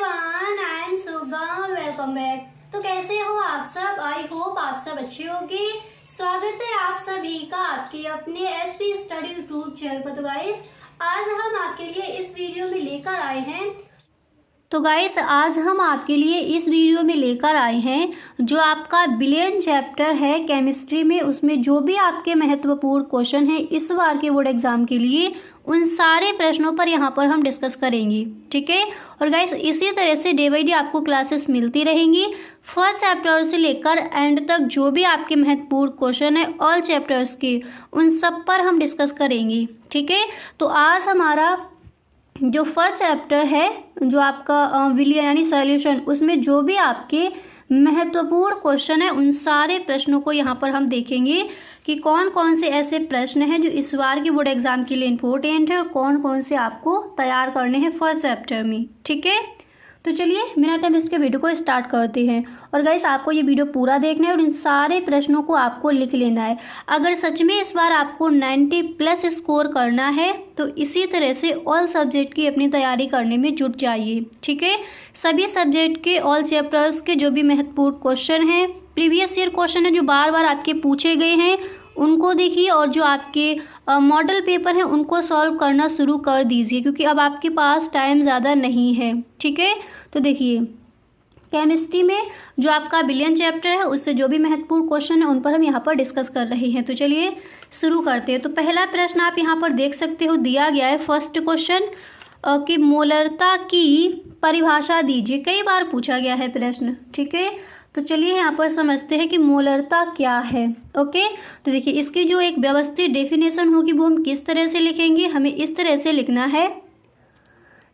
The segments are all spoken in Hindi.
Everyone, I am Suga. Welcome back. तो कैसे हो आप सब? आई होप आप सब अच्छे होंगे। स्वागत है आप सभी का आपके अपने एसपी स्टडी यूट्यूब चैनल पर। तो गाइस, आज हम आपके लिए इस वीडियो में लेकर आए हैं जो आपका बिलियन चैप्टर है केमिस्ट्री में, उसमें जो भी आपके महत्वपूर्ण क्वेश्चन है इस बार के बोर्ड एग्जाम के लिए, उन सारे प्रश्नों पर यहाँ पर हम डिस्कस करेंगे। ठीक है। और गाइस, इसी तरह से डे बाई डे आपको क्लासेस मिलती रहेंगी। फर्स्ट चैप्टर से लेकर एंड तक जो भी आपके महत्वपूर्ण क्वेश्चन है ऑल चैप्टर्स के, उन सब पर हम डिस्कस करेंगे। ठीक है। तो आज हमारा जो फर्स्ट चैप्टर है, जो आपका बिलियन यानी सॉल्यूशन, उसमें जो भी आपके महत्वपूर्ण क्वेश्चन है उन सारे प्रश्नों को यहाँ पर हम देखेंगे कि कौन कौन से ऐसे प्रश्न हैं जो इस बार के बोर्ड एग्जाम के लिए इम्पोर्टेंट है और कौन कौन से आपको तैयार करने हैं फर्स्ट चैप्टर में। ठीक है। तो चलिए बिना टाइम इसके वीडियो को स्टार्ट करते हैं। और गाइस, आपको ये वीडियो पूरा देखना है और इन सारे प्रश्नों को आपको लिख लेना है। अगर सच में इस बार आपको 90+ स्कोर करना है तो इसी तरह से ऑल सब्जेक्ट की अपनी तैयारी करने में जुट जाइए। ठीक है। सभी सब्जेक्ट के ऑल चैप्टर्स के जो भी महत्वपूर्ण क्वेश्चन हैं, प्रीवियस ईयर क्वेश्चन है जो बार बार आपके पूछे गए हैं, उनको देखिए। और जो आपके मॉडल पेपर हैं उनको सॉल्व करना शुरू कर दीजिए, क्योंकि अब आपके पास टाइम ज़्यादा नहीं है। ठीक है। तो देखिए, केमिस्ट्री में जो आपका बिलियन चैप्टर है उससे जो भी महत्वपूर्ण क्वेश्चन है उन पर हम यहाँ पर डिस्कस कर रहे हैं। तो चलिए शुरू करते हैं। तो पहला प्रश्न आप यहाँ पर देख सकते हो, दिया गया है फर्स्ट क्वेश्चन कि मोलरता की परिभाषा दीजिए। कई बार पूछा गया है प्रश्न। ठीक है। तो चलिए यहाँ पर समझते हैं कि मोलरता क्या है। ओके। तो देखिए, इसकी जो एक व्यवस्थित डेफिनेशन होगी वो हम किस तरह से लिखेंगे। हमें इस तरह से लिखना है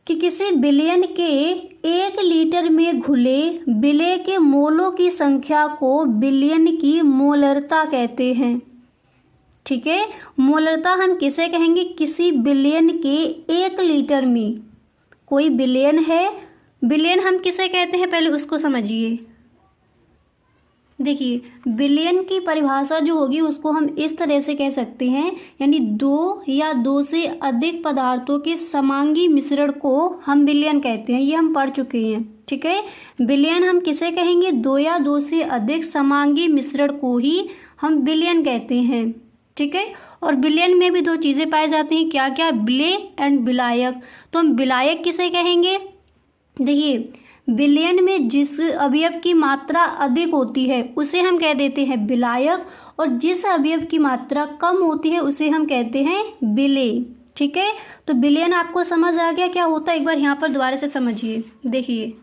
कि किसी बिलियन के 1 लीटर में घुले विलेय के मोलों की संख्या को बिलियन की मोलरता कहते हैं। ठीक है। मोलरता हम किसे कहेंगे? किसी बिलियन के 1 लीटर में। कोई बिलियन है, बिलियन हम किसे कहते हैं पहले उसको समझिए। देखिए, बिलियन की परिभाषा जो होगी उसको हम इस तरह से कह सकते हैं, यानी 2 या 2 से अधिक पदार्थों के समांगी मिश्रण को हम बिलियन कहते हैं। ये हम पढ़ चुके हैं। ठीक है। बिलियन हम किसे कहेंगे? 2 या 2 से अधिक समांगी मिश्रण को ही हम बिलियन कहते हैं। ठीक है। और बिलियन में भी 2 चीज़ें पाई जाती हैं, क्या क्या? विलेय एंड विलायक। तो हम विलायक किसे कहेंगे? देखिए, बिलियन में जिस अवयव की मात्रा अधिक होती है उसे हम कह देते हैं विलायक, और जिस अवयव की मात्रा कम होती है उसे हम कहते हैं विलेय। ठीक है। तो बिलियन आपको समझ आ गया क्या होता है? एक बार यहाँ पर दोबारा से समझिए। देखिए,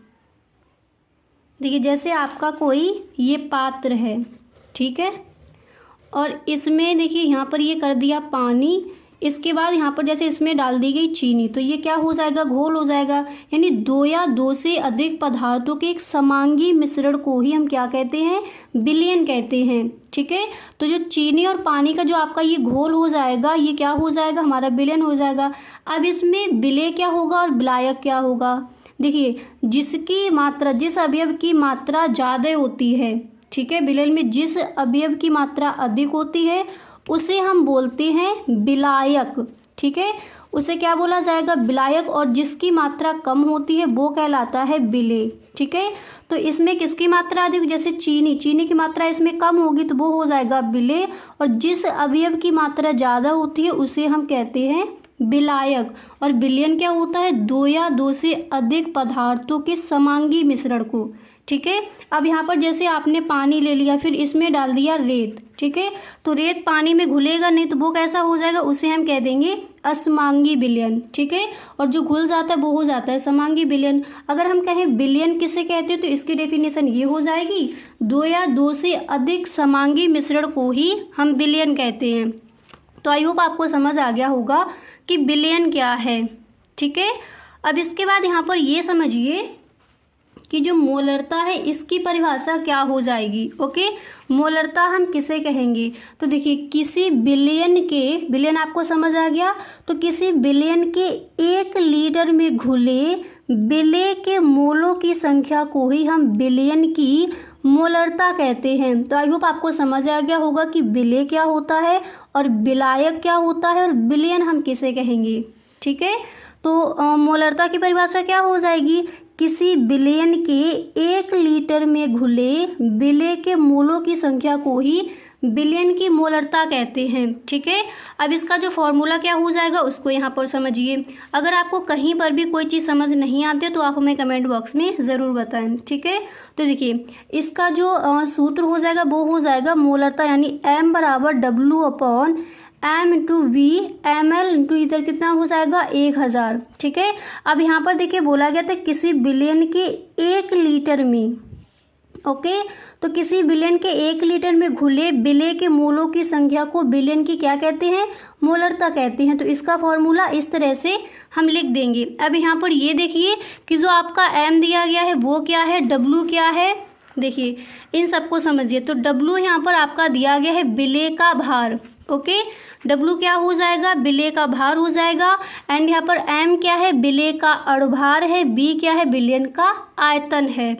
जैसे आपका कोई ये पात्र है, ठीक है, और इसमें देखिए यहाँ पर ये कर दिया पानी, इसके बाद यहाँ पर जैसे इसमें डाल दी गई चीनी, तो ये क्या हो जाएगा? घोल हो जाएगा। यानी 2 या 2 से अधिक पदार्थों के एक समांगी मिश्रण को ही हम क्या कहते हैं? बिलियन कहते हैं। ठीक है। तो जो चीनी और पानी का जो आपका ये घोल हो जाएगा, ये क्या हो जाएगा? हमारा बिलियन हो जाएगा। अब इसमें विलेय क्या होगा और विलायक क्या होगा? देखिए, जिसकी मात्रा, जिस अवयव की मात्रा ज़्यादा होती है, ठीक है, बिलियन में जिस अवयव की मात्रा अधिक होती है उसे हम बोलते हैं विलायक। ठीक है। उसे क्या बोला जाएगा? विलायक। और जिसकी मात्रा कम होती है वो कहलाता है विलेय। ठीक है। तो इसमें किसकी मात्रा अधिक? जैसे चीनी की मात्रा इसमें कम होगी तो वो हो जाएगा विलेय, और जिस अवयव की मात्रा ज़्यादा होती है उसे हम कहते हैं विलायक। और विलियन क्या होता है? 2 या 2 से अधिक पदार्थों के समांगी मिश्रण को। ठीक है। अब यहाँ पर जैसे आपने पानी ले लिया, फिर इसमें डाल दिया रेत। ठीक है। तो रेत पानी में घुलेगा नहीं तो वो कैसा हो जाएगा? उसे हम कह देंगे असमांगी विलयन। ठीक है। और जो घुल जाता है वो हो जाता है समांगी विलयन। अगर हम कहें विलयन किसे कहते हैं तो इसकी डेफिनेशन ये हो जाएगी, 2 या 2 से अधिक समांगी मिश्रण को ही हम विलयन कहते हैं। तो आई होप आपको समझ आ गया होगा कि विलयन क्या है। ठीक है। अब इसके बाद यहाँ पर ये समझिए कि जो मोलरता है इसकी परिभाषा क्या हो जाएगी। ओके। मोलरता हम किसे कहेंगे? तो देखिए, किसी बिलियन के, बिलियन आपको समझ आ गया, तो किसी बिलियन के 1 लीटर में घुले विलेय के मोलों की संख्या को ही हम बिलियन की मोलरता कहते हैं। तो आई होप आपको समझ आ गया होगा कि विलेय क्या होता है और विलायक क्या होता है और बिलियन हम किसे कहेंगे। ठीक है। तो मोलरता की परिभाषा क्या हो जाएगी? किसी बिलियन के 1 लीटर में घुले विलेय के मोलों की संख्या को ही बिलियन की मोलरता कहते हैं। ठीक है, अब इसका जो फॉर्मूला क्या हो जाएगा उसको यहाँ पर समझिए। अगर आपको कहीं पर भी कोई चीज़ समझ नहीं आती है तो आप हमें कमेंट बॉक्स में ज़रूर बताएं। ठीक है, तो देखिए इसका जो सूत्र हो जाएगा वो हो जाएगा मोलरता यानी m बराबर W/m into we ml into इधर कितना हो जाएगा 1000। ठीक है, अब यहाँ पर देखिए बोला गया था किसी बिलियन के 1 लीटर में। ओके, तो किसी बिलियन के 1 लीटर में घुले विलेय के मोलों की संख्या को बिलियन की क्या कहते हैं, मोलरता कहते हैं। तो इसका फॉर्मूला इस तरह से हम लिख देंगे। अब यहाँ पर ये देखिए कि जो आपका m दिया गया है वो क्या है, w क्या है, देखिए इन सबको समझिए। तो w यहाँ पर आपका दिया गया है विलेय का भार। ओके, W क्या हो जाएगा, विलेय का भार हो जाएगा। एंड यहाँ पर M क्या है, विलेय का अणुभार है। B क्या है, बिलियन का आयतन है।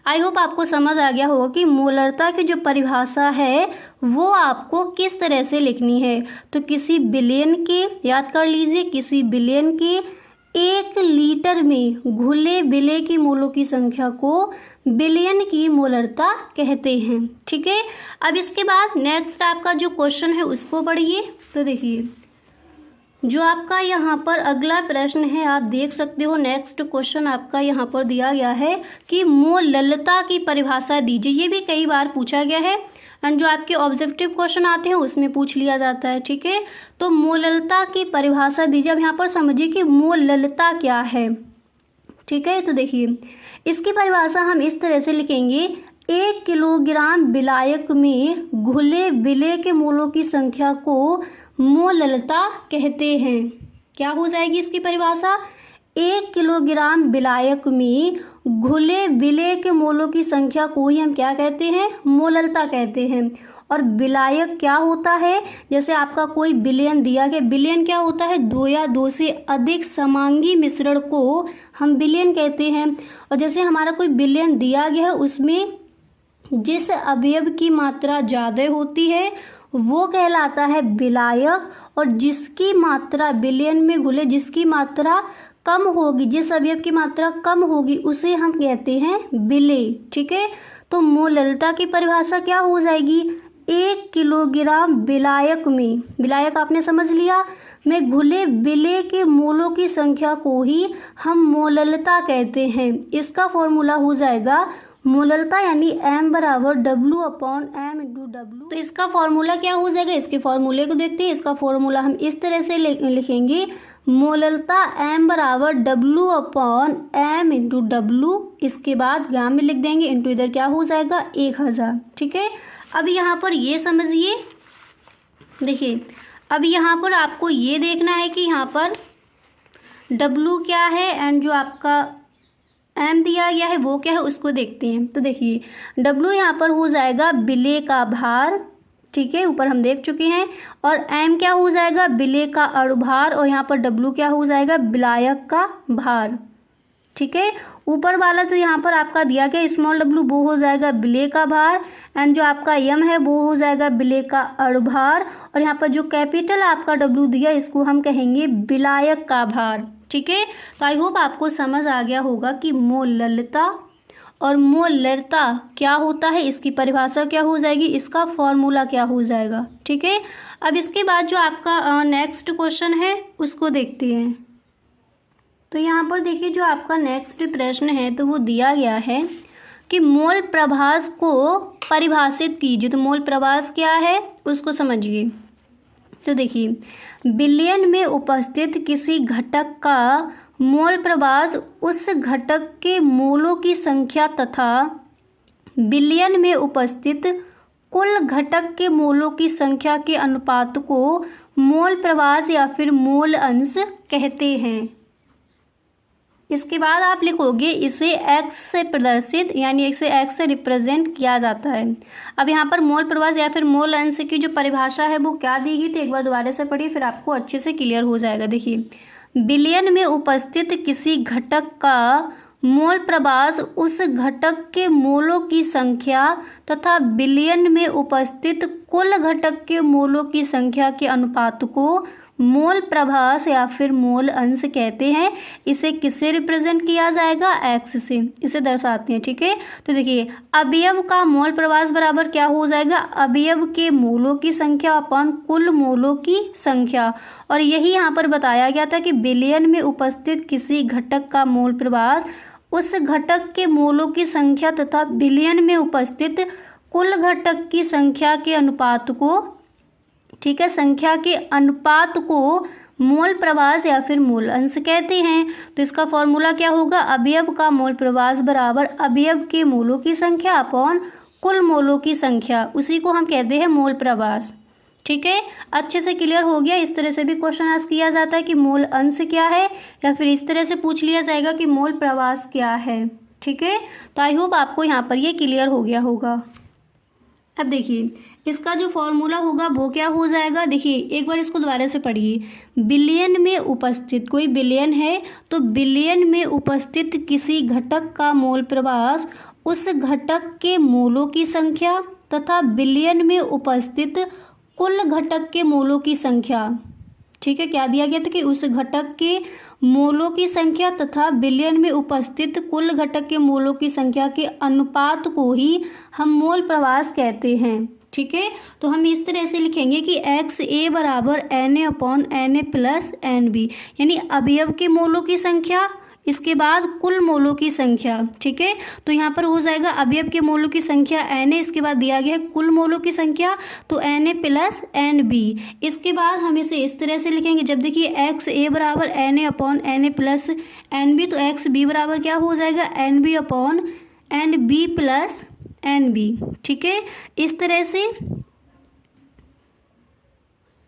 आई होप आपको समझ आ गया होगा कि मोलरता की जो परिभाषा है वो आपको किस तरह से लिखनी है। तो किसी बिलियन के, याद कर लीजिए, किसी बिलियन के 1 लीटर में घुले विलेय की मोलों की संख्या को बिलियन की मोलरता कहते हैं। ठीक है, अब इसके बाद नेक्स्ट आपका जो क्वेश्चन है उसको पढ़िए। तो देखिए जो आपका यहाँ पर अगला प्रश्न है आप देख सकते हो। नेक्स्ट क्वेश्चन आपका यहाँ पर दिया गया है कि मोललता की परिभाषा दीजिए। ये भी कई बार पूछा गया है एंड जो आपके ऑब्जेक्टिव क्वेश्चन आते हैं उसमें पूछ लिया जाता है। ठीक है, तो मोललता की परिभाषा दीजिए। अब यहाँ पर समझिए कि मोललता क्या है। ठीक है, तो देखिए इसकी परिभाषा हम इस तरह से लिखेंगे, 1 किलोग्राम विलायक में घुले विलेय के मोलों की संख्या को मोललता कहते हैं। क्या हो जाएगी इसकी परिभाषा, 1 किलोग्राम विलायक में घुले विलेय के मोलों की संख्या को ही हम क्या कहते हैं, मोललता कहते हैं। और विलायक क्या होता है, जैसे आपका कोई बिलियन दिया गया, बिलियन क्या होता है, 2 या 2 से अधिक समांगी मिश्रण को हम बिलियन कहते हैं। और जैसे हमारा कोई बिलियन दिया गया है उसमें जिस अवयव की मात्रा ज़्यादा होती है वो कहलाता है विलायक, और जिसकी मात्रा बिलियन में घुले जिसकी मात्रा कम होगी, जिस अवयव की मात्रा कम होगी उसे हम कहते हैं विलेय। ठीक है, तो मोललता की परिभाषा क्या हो जाएगी, 1 किलोग्राम विलायक में, विलायक आपने समझ लिया, में घुले विलेय के मोलों की संख्या को ही हम मोललता कहते हैं। इसका फॉर्मूला हो जाएगा मोललता यानी m बराबर W/m इंटू W। तो इसका फॉर्मूला क्या हो जाएगा, इसके फॉर्मूले को देखते हैं। इसका फॉर्मूला हम इस तरह से लिखेंगे, मोललता m बराबर W/m इंटू W, इसके बाद ग्राम में लिख देंगे, इंटू इधर क्या हो जाएगा 1000। ठीक है, अब यहाँ पर ये समझिए, देखिए अब यहाँ पर आपको ये देखना है कि यहाँ पर W क्या है एंड जो आपका M दिया गया है वो क्या है उसको देखते हैं। तो देखिए W यहाँ पर हो जाएगा विलेय का भार। ठीक है, ऊपर हम देख चुके हैं। और M क्या हो जाएगा, विलेय का अणुभार, और यहाँ पर W क्या हो जाएगा, विलायक का भार। ठीक है, ऊपर वाला जो यहाँ पर आपका दिया गया स्मॉल w वो हो जाएगा विलेय का भार, एंड जो आपका m है वो हो जाएगा विलेय का अणुभार, और यहाँ पर जो कैपिटल आपका w दिया इसको हम कहेंगे विलायक का भार। ठीक है, तो आई होप आपको समझ आ गया होगा कि मोललता और मोलरता क्या होता है, इसकी परिभाषा क्या हो जाएगी, इसका फॉर्मूला क्या हो जाएगा। ठीक है, अब इसके बाद जो आपका नेक्स्ट क्वेश्चन है उसको देखते हैं। तो यहाँ पर देखिए जो आपका नेक्स्ट प्रश्न है तो वो दिया गया है कि मोल प्रभास को परिभाषित कीजिए। तो मोल प्रभास क्या है उसको समझिए। तो देखिए बिलियन में उपस्थित किसी घटक का मोल प्रभास उस घटक के मोलों की संख्या तथा बिलियन में उपस्थित कुल घटक के मोलों की संख्या के अनुपात को मोल प्रभास या फिर मोल अंश कहते हैं। इसके बाद आप लिखोगे इसे x से प्रदर्शित यानी इसे x से रिप्रेजेंट किया जाता है। अब यहाँ पर मोल प्रभास या फिर मोल अंश की जो परिभाषा है वो क्या दी गई थी, एक बार दोबारा से पढ़िए फिर आपको अच्छे से क्लियर हो जाएगा। देखिए बिलियन में उपस्थित किसी घटक का मोल प्रभास उस घटक के मोलों की संख्या तथा बिलियन में उपस्थित कुल घटक के मोलों की संख्या के अनुपात को मोल प्रभास या फिर मोल अंश कहते हैं। इसे किससे रिप्रेजेंट किया जाएगा? एक्स से इसे दर्शाते हैं। ठीक है, तो देखिए अवयव का मोल प्रभास बराबर क्या हो जाएगा? अवयव के मोलों की संख्या अपॉन कुल मोलों की संख्या। और यही यहाँ पर बताया गया था कि विलयन में उपस्थित किसी घटक का मोल प्रभास उस घटक के मोलों की संख्या तथा विलयन में उपस्थित कुल घटक की संख्या के अनुपात को, ठीक है, संख्या के अनुपात को मोल प्रभास या फिर मोल अंश कहते हैं। तो इसका फॉर्मूला क्या होगा? अवयव का मोल प्रभास बराबर अवयव के मोलों की संख्या अपॉन कुल मोलों की संख्या, उसी को हम कहते हैं मोल प्रभास। ठीक है, अच्छे से क्लियर हो गया। इस तरह से भी क्वेश्चन आस्क किया जाता है कि मोल अंश क्या है, या फिर इस तरह से पूछ लिया जाएगा कि मोल प्रभास क्या है। ठीक है, तो आई होप आपको यहाँ पर ये क्लियर हो गया होगा। अब देखिए इसका जो फॉर्मूला होगा वो क्या हो जाएगा? देखिए एक बार इसको दोबारा से पढ़िए। बिलियन में उपस्थित, कोई बिलियन है तो बिलियन में उपस्थित किसी घटक का मोल प्रभास उस घटक के मोलों की संख्या तथा बिलियन में उपस्थित कुल घटक के मोलों की संख्या। ठीक है, क्या दिया गया था कि उस घटक के मोलों की संख्या तथा बिलियन में उपस्थित कुल घटक के मोलों की संख्या के अनुपात को ही हम मोल प्रभास कहते हैं। ठीक है, तो हम इस तरह से लिखेंगे कि एक्स ए बराबर N A upon N A plus N B, यानी अवयव के मोलों की संख्या, इसके बाद कुल मोलों की संख्या। ठीक है, तो यहाँ पर हो जाएगा अवयव के मोलों की संख्या एन ए, इसके बाद दिया गया है कुल मोलों की संख्या तो N A plus N B. इसके बाद हम इसे इस तरह से लिखेंगे, जब देखिए एक्स ए बराबर N A upon N A plus N B, तो एक्स बी बराबर क्या हो जाएगा? N B upon N B plus N B. ठीक है, इस तरह से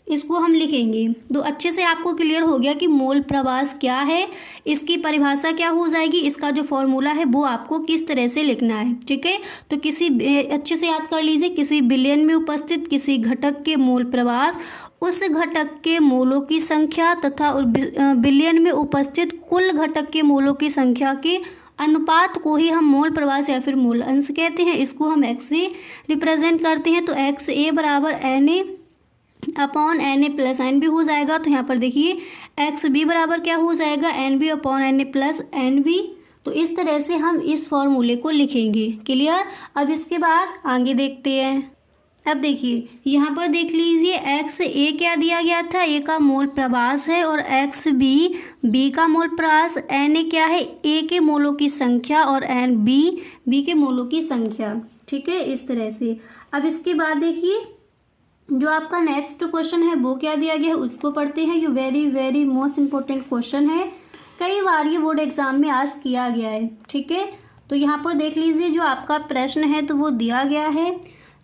इसको हम लिखेंगे। तो अच्छे से आपको क्लियर हो गया कि मोल प्रभास क्या है, इसकी परिभाषा क्या हो जाएगी, इसका जो फॉर्मूला है वो आपको किस तरह से लिखना है। ठीक है, तो किसी अच्छे से याद कर लीजिए, किसी बिलियन में उपस्थित किसी घटक के मोल प्रभास उस घटक के मोलों की संख्या तथा बिलियन में उपस्थित कुल घटक के मोलों की संख्या के अनुपात को ही हम मोल प्रभास या फिर मोल अंश कहते हैं। इसको हम एक्स से रिप्रेजेंट करते हैं। तो एक्स ए बराबर N A upon N A plus N B हो जाएगा। तो यहाँ पर देखिए एक्स बी बराबर क्या हो जाएगा? N B upon N A plus N B. तो इस तरह से हम इस फॉर्मूले को लिखेंगे। क्लियर? अब इसके बाद आगे देखते हैं। अब देखिए यहाँ पर देख लीजिए एक्स ए क्या दिया गया था? ए का मोल प्रभास है, और एक्स बी बी का मोल प्रभास, एन ए क्या है? ए के मोलों की संख्या, और एन बी बी के मोलों की संख्या। ठीक है, इस तरह से। अब इसके बाद देखिए जो आपका नेक्स्ट क्वेश्चन है वो क्या दिया गया है उसको पढ़ते हैं। ये very very most important question है, कई बार ये बोर्ड एग्जाम में आस्क किया गया है। ठीक है, तो यहाँ पर देख लीजिए जो आपका प्रश्न है तो वो दिया गया है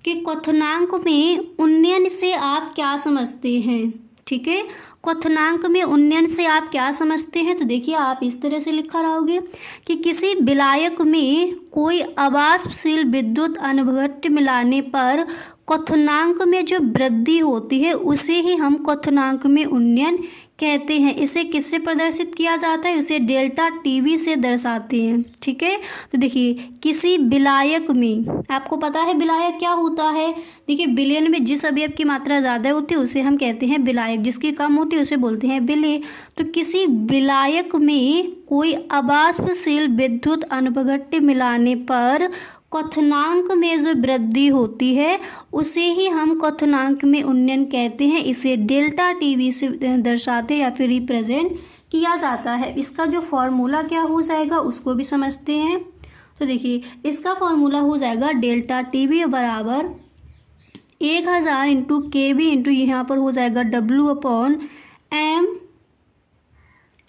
कि क्वथनांक में उन्नयन से आप क्या समझते हैं। ठीक है, क्वथनांक में उन्नयन से आप क्या समझते हैं? तो देखिए आप इस तरह से लिखा रहोगे कि किसी विलायक में कोई अवाष्पशील विद्युत अनवघट्य मिलाने पर क्वथनांक में जो वृद्धि होती है उसे ही हम क्वथनांक में उन्नयन कहते हैं। इसे किससे प्रदर्शित किया जाता है? इसे डेल्टा टीवी से दर्शाते हैं। ठीक है, तो देखिए किसी विलायक में, आपको पता है विलायक क्या होता है? देखिए विलयन में जिस अवयव की मात्रा ज़्यादा होती है उसे हम कहते हैं विलायक, जिसकी कम होती है उसे बोलते हैं विलेय। तो किसी विलायक में कोई अवाष्पशील विद्युत अनवघट्य मिलाने पर क्वथनांक में जो वृद्धि होती है उसे ही हम क्वथनांक में उन्नयन कहते हैं। इसे डेल्टा टीवी से दर्शाते या फिर रिप्रेजेंट किया जाता है। इसका जो फॉर्मूला क्या हो जाएगा उसको भी समझते हैं। तो देखिए इसका फॉर्मूला हो जाएगा डेल्टा टीवी बराबर 1000 इंटू के बी इंटू यहाँ पर हो जाएगा W upon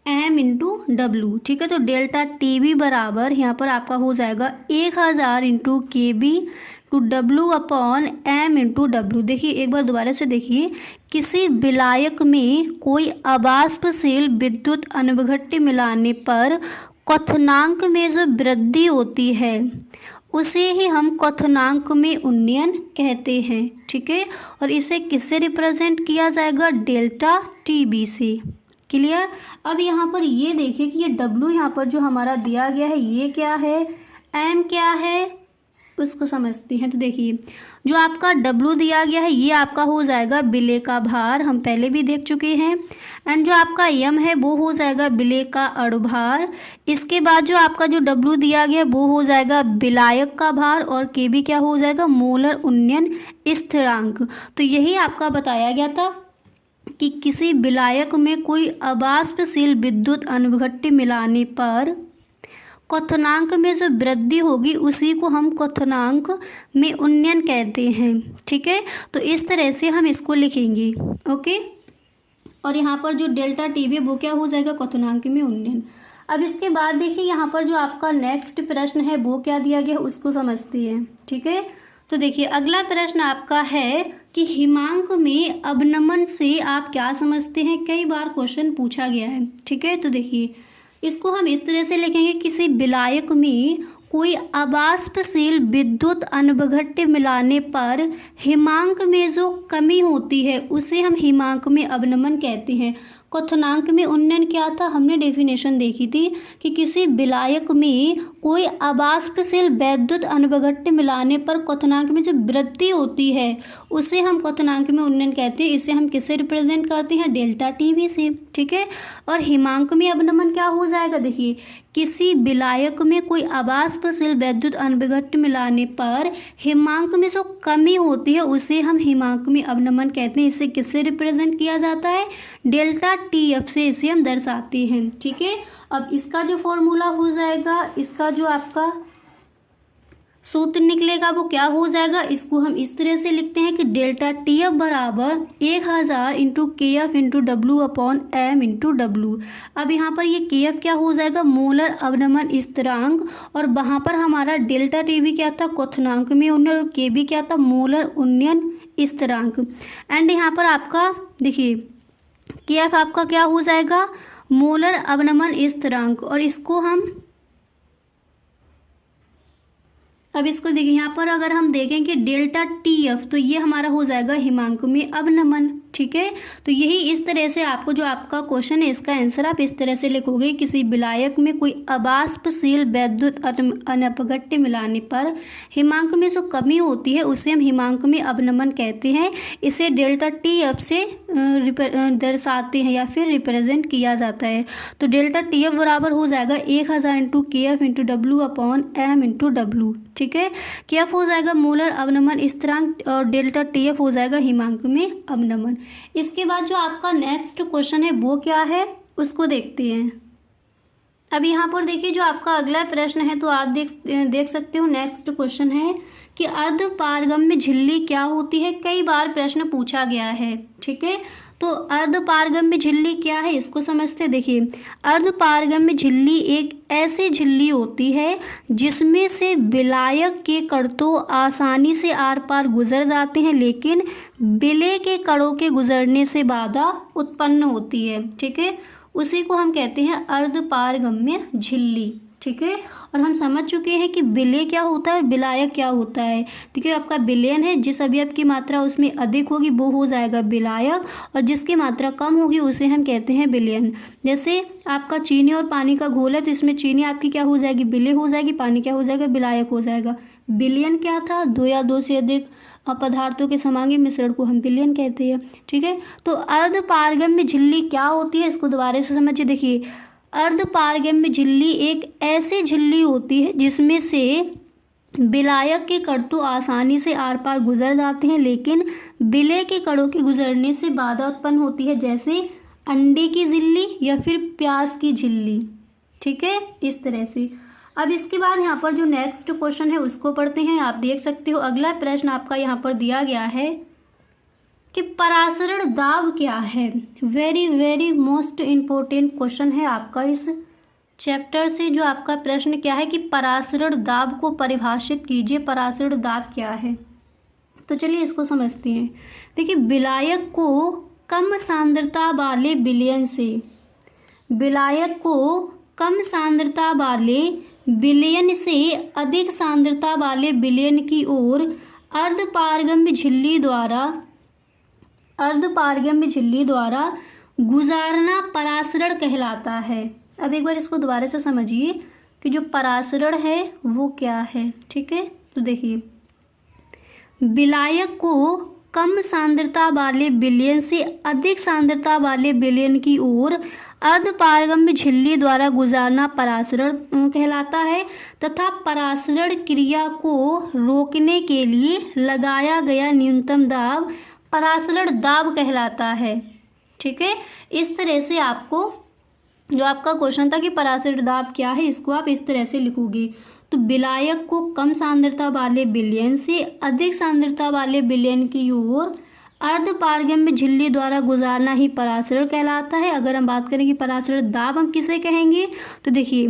M into W. ठीक है, तो डेल्टा टीवी बराबर यहाँ पर आपका हो जाएगा 1000 into K B two W upon M into W. देखिए एक बार दोबारा से देखिए, किसी विलायक में कोई अवाष्पशील विद्युत अनवघट्य मिलाने पर क्वथनांक में जो वृद्धि होती है उसे ही हम क्वथनांक में उन्नयन कहते हैं। ठीक है, और इसे किससे रिप्रेजेंट किया जाएगा? डेल्टा टीबी से। क्लियर? अब यहाँ पर ये देखिए कि ये W यहाँ पर जो हमारा दिया गया है ये क्या है? M क्या है? उसको समझते हैं। तो देखिए जो आपका W दिया गया है ये आपका हो जाएगा बिले का भार, हम पहले भी देख चुके हैं। एंड जो आपका M है वो हो जाएगा बिले का अणुभार। इसके बाद जो आपका जो W दिया गया है वो हो जाएगा विलायक का भार, और Kb क्या हो जाएगा मोलर उन्नयन स्थिरांक। तो यही आपका बताया गया था कि किसी विलायक में कोई अबाष्पशील विद्युत अनभिघट्य मिलाने पर क्वथनांक में जो वृद्धि होगी उसी को हम क्वथनांक में उन्नयन कहते हैं। ठीक है, तो इस तरह से हम इसको लिखेंगे। ओके, और यहाँ पर जो डेल्टा टी है वो क्या हो जाएगा क्वथनांक में उन्नयन। अब इसके बाद देखिए यहाँ पर जो आपका नेक्स्ट प्रश्न है वो क्या दिया गया है उसको समझते हैं। ठीक है, तो देखिए अगला प्रश्न आपका है कि हिमांक में अवनमन से आप क्या समझते हैं, कई बार क्वेश्चन पूछा गया है। ठीक है, तो देखिए इसको हम इस तरह से लिखेंगे, किसी विलायक में कोई अबाष्पशील विद्युत अनभिघट्य मिलाने पर हिमांक में जो कमी होती है उसे हम हिमांक में अवनमन कहते हैं। क्वथनांक में उन्नयन क्या था, हमने डेफिनेशन देखी थी कि किसी विलायक में कोई अबाष्पशील विद्युत अनभिघट्य मिलाने पर क्वथनांक में जो वृद्धि होती है उसे हम क्वथनांक में उन्नयन कहते हैं। इसे हम किससे रिप्रेजेंट करते हैं, डेल्टा टी से। ठीक है, और हिमांक में अवनमन क्या हो जाएगा, देखिए किसी विलायक में कोई अबाष्पशील विद्युत अनभिघट्य मिलाने पर हिमांक में जो कमी होती है उसे हम हिमांक में अवनमन कहते हैं। इसे किससे रिप्रेजेंट किया जाता है, डेल्टा TF से इसे हम दर्शाते हैं। ठीक है, अब इसका जो फॉर्मूला हो जाएगा, इसका जो आपका सूत्र निकलेगा वो क्या हो जाएगा, इसको हम इस तरह से लिखते हैं कि डेल्टा TF बराबर 1000 into KF into W upon M into W। अब यहाँ पर ये KF क्या हो जाएगा, मोलर अवनमन स्थिरांक, और वहाँ पर हमारा डेल्टा TV क्या था, क्वथनांक में उन्नयन, और KB क्या था, मोलर उन्नयन स्थिरांक। एंड यहाँ पर आपका देखिए KF आपका क्या हो जाएगा, मोलर अवनमन स्थिरांक, और इसको हम अब इसको देखिए यहाँ पर अगर हम देखेंगे डेल्टा TF तो ये हमारा हो जाएगा हिमांक में अवनमन। ठीक है, तो यही इस तरह से आपको जो आपका क्वेश्चन है इसका आंसर आप इस तरह से लिखोगे, किसी विलायक में कोई अबाष्पशील विद्युत अनभिघट्य मिलाने पर हिमांक में जो कमी होती है उसे हम हिमांक में अवनमन कहते हैं। इसे डेल्टा TF से दर्शाते हैं या फिर रिप्रेजेंट किया जाता है। तो डेल्टा TF बराबर हो जाएगा 1000 into KF into W upon M into W। ठीक है, KF हो जाएगा मोलर अवनमन स्थिरांक और डेल्टा TF हो जाएगा हिमांक में अवनमन। इसके बाद जो आपका नेक्स्ट क्वेश्चन है वो क्या है उसको देखते हैं। अब यहाँ पर देखिए जो आपका अगला प्रश्न है तो आप देख सकते हो नेक्स्ट क्वेश्चन है कि अर्धपारगम्य झिल्ली क्या होती है, कई बार प्रश्न पूछा गया है। ठीक है, तो अर्धपारगम्य झिल्ली क्या है इसको समझते हैं। देखिए अर्धपारगम्य झिल्ली एक ऐसी झिल्ली होती है जिसमें से विलायक के कण तो आसानी से आर पार गुजर जाते हैं, लेकिन विलेय के कणों के गुजरने से बाधा उत्पन्न होती है। ठीक है, उसी को हम कहते हैं अर्धपारगम्य झिल्ली। ठीक है, और हम समझ चुके हैं कि विलेय क्या होता है और विलायक क्या होता है। ठीक है, आपका विलयन है, जिस अवयव की मात्रा उसमें अधिक होगी वो हो जाएगा विलायक, और जिसकी मात्रा कम होगी उसे हम कहते हैं विलयन। जैसे आपका चीनी और पानी का घोल है तो इसमें चीनी आपकी क्या हो जाएगी, विलेय हो जाएगी, पानी क्या हो जाएगा, विलायक हो जाएगा। विलयन क्या था, दो या दो से अधिक पदार्थों के समांगी मिश्रण को हम विलयन कहते हैं। ठीक है, तो अर्धपारगम्य झिल्ली क्या होती है इसको दोबारा से समझिए। देखिए अर्धपारगम्य झिल्ली एक ऐसी झिल्ली होती है जिसमें से विलायक के कण तो आसानी से आर पार गुजर जाते हैं, लेकिन विलेय के कणों के गुजरने से बाधा उत्पन्न होती है, जैसे अंडे की झिल्ली या फिर प्याज की झिल्ली। ठीक है, इस तरह से। अब इसके बाद यहाँ पर जो नेक्स्ट क्वेश्चन है उसको पढ़ते हैं। आप देख सकते हो अगला प्रश्न आपका यहाँ पर दिया गया है कि परासरण दाब क्या है। Very very most important question है आपका इस चैप्टर से। जो आपका प्रश्न क्या है कि परासरण दाब को परिभाषित कीजिए, परासरण दाब क्या है। तो चलिए इसको समझते हैं। देखिए विलायक को कम सांद्रता वाले विलयन से, विलायक को कम सांद्रता वाले विलयन से अधिक सांद्रता वाले विलयन की ओर अर्धपारगम्य झिल्ली द्वारा गुजारना परासरण कहलाता है। अब एक बार इसको दोबारा से समझिए कि जो परासरण है वो क्या है। ठीक है, तो देखिए, विलायक को कम सांद्रता वाले विलयन से अधिक सांद्रता वाले विलयन की ओर अर्धपारगम्य झिल्ली द्वारा गुजारना परासरण कहलाता है तथा परासरण क्रिया को रोकने के लिए लगाया गया न्यूनतम दाब परासरण दाब कहलाता है। ठीक है, इस तरह से आपको जो आपका क्वेश्चन था कि परासरण दाब क्या है, इसको आप इस तरह से लिखोगे। तो विलायक को कम सांद्रता वाले विलयन से अधिक सांद्रता वाले विलयन की ओर अर्धपारगम्य झिल्ली द्वारा गुजारना ही परासरण कहलाता है। अगर हम बात करें कि परासरण दाब हम किसे कहेंगे, तो देखिए,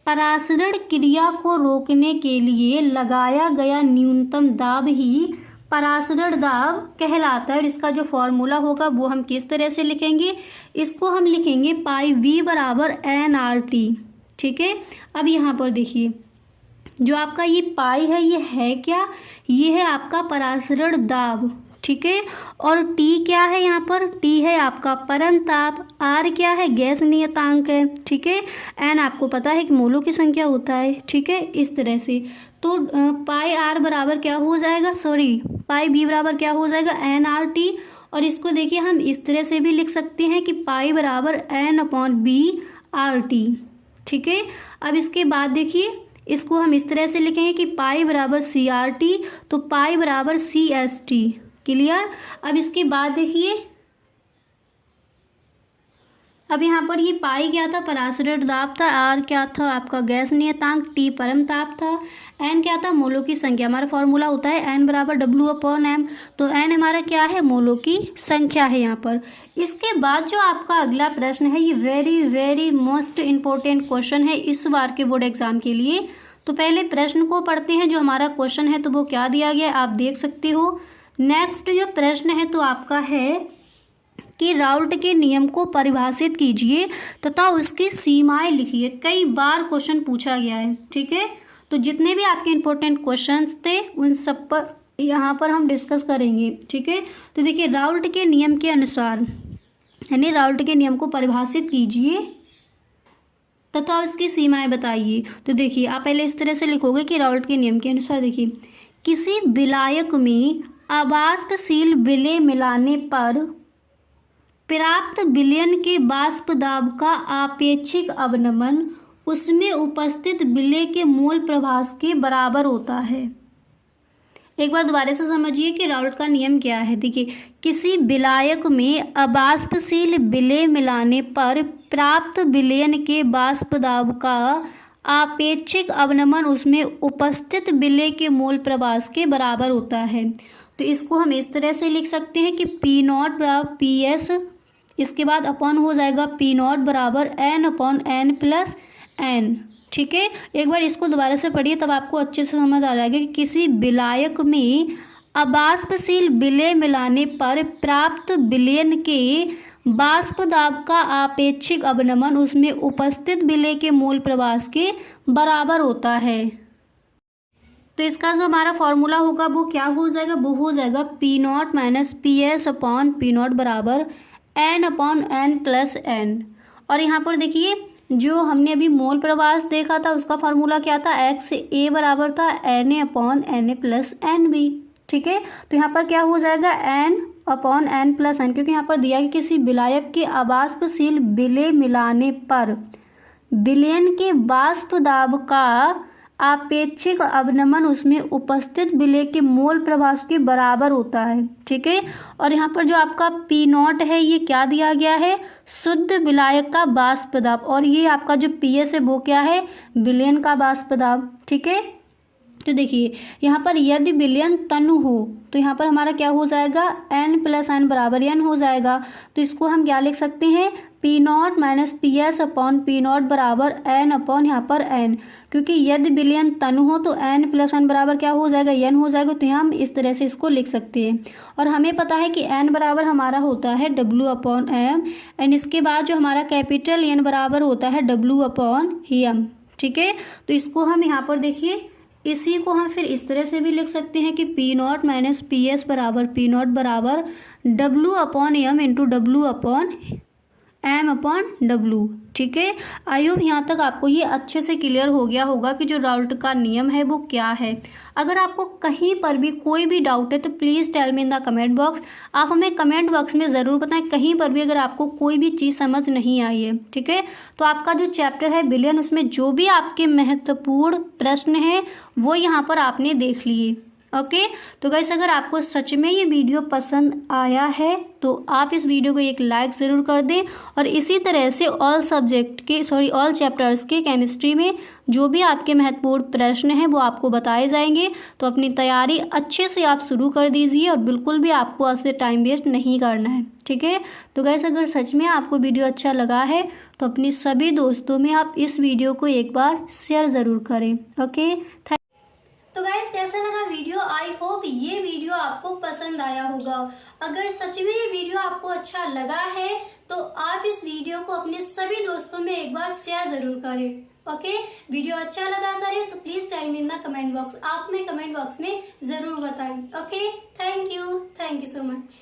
परासरण क्रिया को रोकने के लिए लगाया गया न्यूनतम दाब ही परासरण दाब कहलाता है। और इसका जो फॉर्मूला होगा वो हम किस तरह से लिखेंगे, इसको हम लिखेंगे पाई वी बराबर NRT। ठीक है, अब यहाँ पर देखिए, जो आपका ये पाई है क्या, ये है आपका परासरण दाब। ठीक है, और टी क्या है, यहाँ पर टी है आपका परम ताप, आर क्या है, गैस नियतांक है। ठीक है, एन आपको पता है कि मोलों की संख्या होता है। ठीक है, इस तरह से तो पाई आर बराबर क्या हो जाएगा, पाई बी बराबर क्या हो जाएगा, NRT। और इसको देखिए हम इस तरह से भी लिख सकते हैं कि पाई बराबर N/B/RT। ठीक है, अब इसके बाद देखिए, इसको हम इस तरह से लिखेंगे कि पाई बराबर CRT, तो पाई बराबर CST। क्लियर। अब इसके बाद देखिए, अब यहाँ पर ये पाई क्या था, परासरण दाब था, आर क्या था आपका गैस नियतांक, टी परम ताप था, एन क्या था, मोलों की संख्या। हमारा फॉर्मूला होता है एन बराबर W/M, तो एन हमारा क्या है, मोलों की संख्या है यहाँ पर। इसके बाद जो आपका अगला प्रश्न है, ये very very most important question है इस बार के बोर्ड एग्जाम के लिए। तो पहले प्रश्न को पढ़ते हैं, जो हमारा क्वेश्चन है तो वो क्या दिया गया आप देख सकते हो। नेक्स्ट जो प्रश्न है तो आपका है कि राउल्ट के नियम को परिभाषित कीजिए तथा उसकी सीमाएं लिखिए। कई बार क्वेश्चन पूछा गया है। ठीक है, तो जितने भी आपके इम्पोर्टेंट क्वेश्चंस थे उन सब पर यहाँ पर हम डिस्कस करेंगे। ठीक है, तो देखिए, राउल्ट के नियम के अनुसार, यानी राउल्ट के नियम को परिभाषित कीजिए तथा उसकी सीमाएं बताइए। तो देखिए, आप पहले इस तरह से लिखोगे कि राउल्ट के नियम के अनुसार, देखिए, किसी विलायक में अवाष्पशील विलेय मिलाने पर प्राप्त विलयन के वाष्प दाब का आपेक्षिक अवनमन उसमें उपस्थित विलेय के मोल प्रभाव के बराबर होता है। एक बार दोबारा से समझिए कि राउल्ट का नियम क्या है। देखिए, किसी विलायक में अवाष्पशील विलेय मिलाने पर प्राप्त विलयन के वाष्प दाब का आपेक्षिक अवनमन उसमें उपस्थित विलेय के मोल प्रभाव के बराबर होता है। तो इसको हम इस तरह से लिख सकते हैं कि P0 बराबर PS, इसके बाद अपॉन हो जाएगा P0 बराबर N/N+N। ठीक है, एक बार इसको दोबारा से पढ़िए तब आपको अच्छे से समझ आ जाएगा कि किसी विलायक में अवाष्पशील विलेय मिलाने पर प्राप्त विलयन के वाष्प दाब का आपेक्षिक अवनमन उसमें उपस्थित विलेय के मोल प्रभाव के बराबर होता है। तो इसका जो हमारा फॉर्मूला होगा वो क्या हो जाएगा, वो हो जाएगा P0 - PS/P0 बराबर N/N+N। और यहाँ पर देखिए, जो हमने अभी मोल प्रभाव देखा था उसका फॉर्मूला क्या था, XA बराबर था Na/Na+NB। ठीक है, तो यहाँ पर क्या हो जाएगा N/N+N, क्योंकि यहाँ पर दिया कि किसी विलायक के अवाष्पशील विलेय मिलाने पर विलयन के वाष्प दाब का आपेक्षिक अवनमन उसमें उपस्थित विलेय के मोल प्रभाव के बराबर होता है। ठीक है, और यहाँ पर जो आपका P0 है ये क्या दिया गया है, शुद्ध विलायक का वाष्प दाब, और ये आपका जो PS है वो क्या है, विलयन का वाष्प दाब। ठीक है, तो देखिए, यहाँ पर यदि विलयन तनु हो तो यहाँ पर हमारा क्या हो जाएगा, N+N बराबर N हो जाएगा। तो इसको हम क्या लिख सकते हैं, P0 - PS/P0 बराबर N/ यहाँ पर N, क्योंकि यदि विलयन तनु हो तो N+N बराबर क्या हो जाएगा, N हो जाएगा। तो हम इस तरह से इसको लिख सकते हैं। और हमें पता है कि N बराबर हमारा होता है W/M, एंड इसके बाद जो हमारा कैपिटल N बराबर होता है W/M। ठीक है, तो इसको हम यहाँ पर देखिए, इसी को हम फिर इस तरह से भी लिख सकते हैं कि P0 - PS बराबर P0 बराबर W/M × W/M m/w। ठीक है, आई होप यहाँ तक आपको ये अच्छे से क्लियर हो गया होगा कि जो राउल्ट का नियम है वो क्या है। अगर आपको कहीं पर भी कोई भी डाउट है तो please tell me in the comment box. आप हमें कमेंट बॉक्स में ज़रूर बताएं कहीं पर भी अगर आपको कोई भी चीज़ समझ नहीं आई है। ठीक है, तो आपका जो चैप्टर है बिलियन, उसमें जो भी आपके महत्वपूर्ण प्रश्न हैं वो यहाँ पर आपने देख लिए। ओके, तो गाइस अगर आपको सच में ये वीडियो पसंद आया है तो आप इस वीडियो को एक लाइक ज़रूर कर दें, और इसी तरह से ऑल चैप्टर्स के केमिस्ट्री में जो भी आपके महत्वपूर्ण प्रश्न हैं वो आपको बताए जाएंगे। तो अपनी तैयारी अच्छे से आप शुरू कर दीजिए और बिल्कुल भी आपको आज से टाइम वेस्ट नहीं करना है। ठीक है, तो गाइस अगर सच में आपको वीडियो अच्छा लगा है तो अपनी सभी दोस्तों में आप इस वीडियो को एक बार शेयर ज़रूर करें। ओके, तो गाइस कैसा लगा वीडियो? आई होप ये वीडियो आपको पसंद आया होगा। अगर सच में ये वीडियो आपको अच्छा लगा है तो आप इस वीडियो को अपने सभी दोस्तों में एक बार शेयर जरूर करें। ओके, वीडियो अच्छा लगा करें तो please time in the comment box, आप में कमेंट बॉक्स में जरूर बताएं। Okay, thank you so much.